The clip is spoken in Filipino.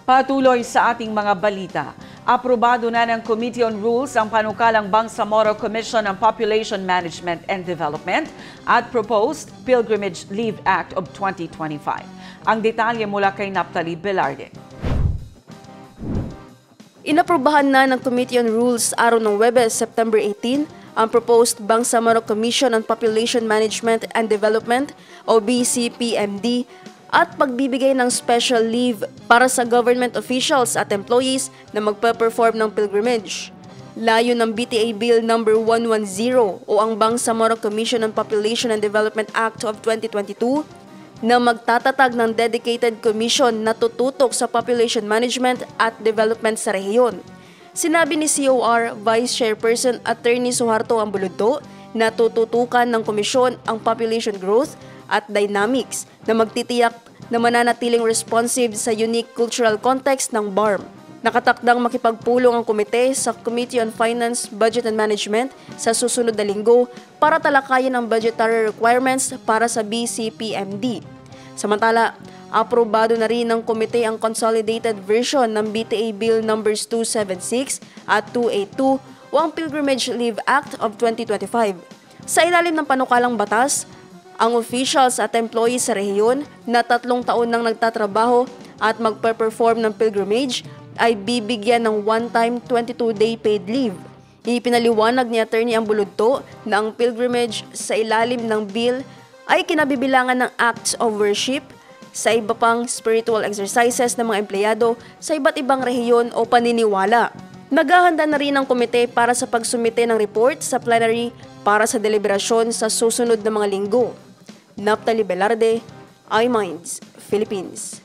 Patuloy sa ating mga balita. Aprobado na ng Committee on Rules ang panukalang Bangsamoro Commission on Population Management and Development at Proposed Pilgrimage Leave Act of 2025. Ang detalye mula kay Naphtali Velarde. Inaprubahan na ng Committee on Rules araw ng Huwebes, September 18, ang Proposed Bangsamoro Commission on Population Management and Development o BCPMD at pagbibigay ng special leave para sa government officials at employees na magpe-perform ng pilgrimage. Layo ng BTA Bill No. 110 o ang Bangsamoro Commission on Population and Development Act of 2022 na magtatatag ng dedicated commission na tututok sa population management at development sa rehiyon. Sinabi ni COR Vice Chairperson Attorney Suharto Ambulodto na tututukan ng komisyon ang population growth at dynamics na magtitiyak na mananatiling responsive sa unique cultural context ng BARM. Nakatakdang makipagpulong ang komite sa Committee on Finance, Budget and Management sa susunod na linggo para talakayin ang budgetary requirements para sa BCPMD. Samantala, aprobado na rin ng komite ang consolidated version ng BTA Bill Numbers 276 at 282 o ang Pilgrimage Leave Act of 2025. Sa ilalim ng panukalang batas, ang officials at employees sa rehiyon na 3 taon nang nagtatrabaho at magpe-perform ng pilgrimage ay bibigyan ng one-time 22-day paid leave. Ipinaliwanag ni Attorney Ambulodto na ang pilgrimage sa ilalim ng bill ay kinabibilangan ng acts of worship sa iba pang spiritual exercises ng mga empleyado sa iba't ibang rehiyon o paniniwala. Naghahanda na rin ang komite para sa pagsumite ng report sa plenary para sa deliberasyon sa susunod na mga linggo. Naphtali Velarde, iMinds, Philippines.